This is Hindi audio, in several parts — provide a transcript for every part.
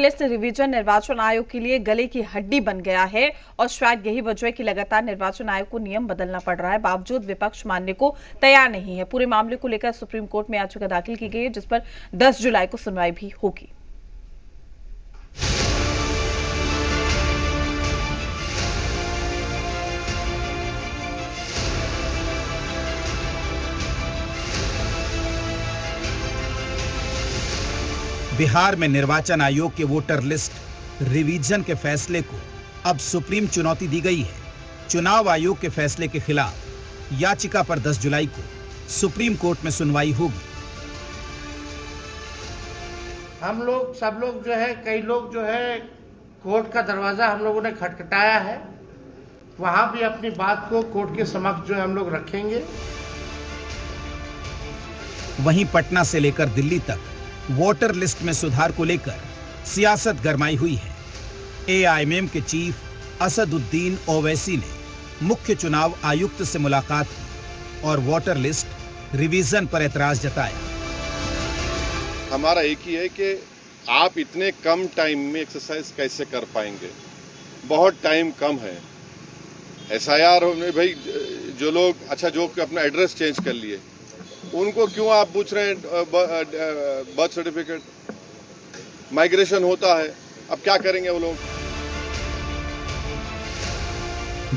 लिस्ट रिवीजन निर्वाचन आयोग के लिए गले की हड्डी बन गया है और शायद यही वजह है कि लगातार निर्वाचन आयोग को नियम बदलना पड़ रहा है, बावजूद विपक्ष मानने को तैयार नहीं है। पूरे मामले को लेकर सुप्रीम कोर्ट में याचिका दाखिल की गई है, जिस पर 10 जुलाई को सुनवाई भी होगी। बिहार में निर्वाचन आयोग के वोटर लिस्ट रिवीजन के फैसले को अब सुप्रीम चुनौती दी गई है। चुनाव आयोग के फैसले के खिलाफ याचिका पर 10 जुलाई को सुप्रीम कोर्ट में सुनवाई होगी। हम लोग सब लोग जो है, कई लोग जो है, कोर्ट का दरवाजा हम लोगों ने खटखटाया है। वहां भी अपनी बात को कोर्ट के समक्ष जो है हम लोग रखेंगे। वहीं पटना से लेकर दिल्ली तक वोटर लिस्ट में सुधार को लेकर सियासत गरमाई हुई है। एआईएमएम के चीफ असदुद्दीन ओवैसी ने मुख्य चुनाव आयुक्त से मुलाकात की और वोटर लिस्ट रिवीजन पर एतराज जताया। हमारा एक ही है कि आप इतने कम टाइम में एक्सरसाइज कैसे कर पाएंगे, बहुत टाइम कम है। एसआईआर में भाई जो लोग जो अपना एड्रेस चेंज कर लिए, उनको क्यों आप पूछ रहे हैं बर्थ सर्टिफिकेट? माइग्रेशन होता है, अब क्या करेंगे वो लोग?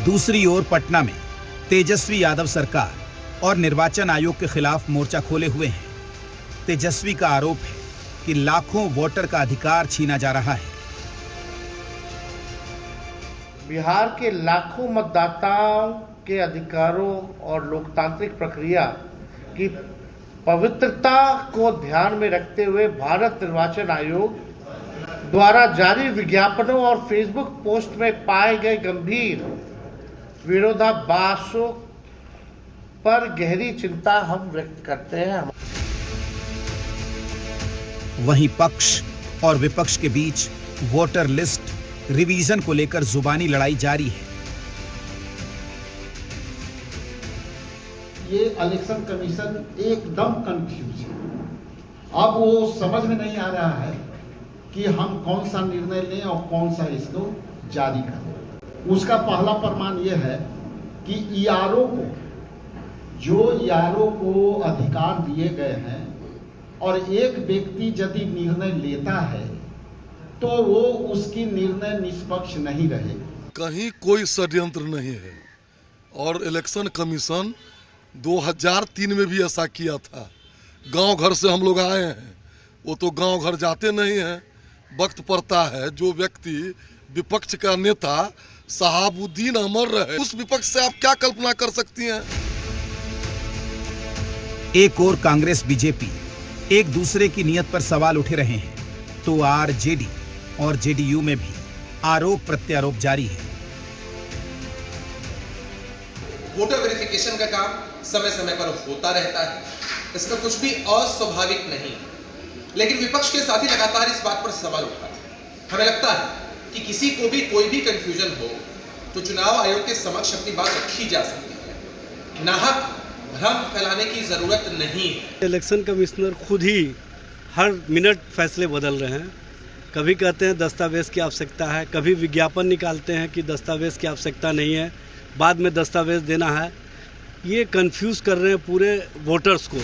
दूसरी ओर पटना में तेजस्वी यादव सरकार और निर्वाचन आयोग के खिलाफ मोर्चा खोले हुए हैं। तेजस्वी का आरोप है कि लाखों वोटर का अधिकार छीना जा रहा है। बिहार के लाखों मतदाताओं के अधिकारों और लोकतांत्रिक प्रक्रिया की पवित्रता को ध्यान में रखते हुए भारत निर्वाचन आयोग द्वारा जारी विज्ञापनों और फेसबुक पोस्ट में पाए गए गंभीर विरोधाभासों पर गहरी चिंता हम व्यक्त करते हैं। वहीं पक्ष और विपक्ष के बीच वोटर लिस्ट रिवीजन को लेकर जुबानी लड़ाई जारी है। ये इलेक्शन कमीशन एकदम कंफ्यूज है। अब वो समझ में नहीं आ रहा है कि हम कौन सा निर्णय लें और कौन सा इसको जारी करें। उसका पहला प्रमाण ये है कि ईआरओ को अधिकार दिए गए हैं और एक व्यक्ति यदि निर्णय लेता है तो वो उसकी निर्णय निष्पक्ष नहीं रहे। कहीं कोई षड्यंत्र नहीं है और इलेक्शन कमीशन 2003 में भी ऐसा किया था। गांव घर से हम लोग आए हैं, वो तो गांव घर जाते नहीं हैं। वक्त पड़ता है जो व्यक्ति विपक्ष का नेता शहाबुद्दीन अमर रहे, उस विपक्ष से आप क्या कल्पना कर सकती हैं? एक और कांग्रेस बीजेपी एक दूसरे की नियत पर सवाल उठे रहे हैं, तो आरजेडी और जेडीयू में भी आरोप प्रत्यारोप जारी है। वोटर वेरिफिकेशन का काम समय समय पर होता रहता है, इसमें कुछ भी अस्वाभाविक नहीं, लेकिन विपक्ष के साथी लगातार इस बात पर सवाल उठा रहे हैं। हमें लगता है कि किसी को भी कोई भी कंफ्यूजन हो तो चुनाव आयोग के समक्ष अपनी बात रखी जा सकती है, नाहक भ्रम फैलाने की जरूरत नहीं है। इलेक्शन कमिश्नर खुद ही हर मिनट फैसले बदल रहे हैं। कभी कहते हैं दस्तावेज की आवश्यकता है, कभी विज्ञापन निकालते हैं कि दस्तावेज की आवश्यकता नहीं है, बाद में दस्तावेज देना है। ये कंफ्यूज कर रहे हैं पूरे वोटर्स को।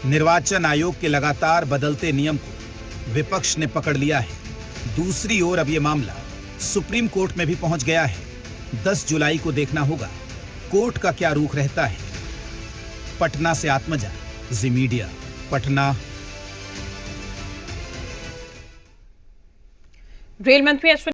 निर्वाचन आयोग के लगातार बदलते नियम को विपक्ष ने पकड़ लिया है। दूसरी ओर अब ये मामला सुप्रीम कोर्ट में भी पहुंच गया है। 10 जुलाई को देखना होगा कोर्ट का क्या रुख रहता है। पटना से आत्मजा, जी मीडिया, पटना। रेल मंत्री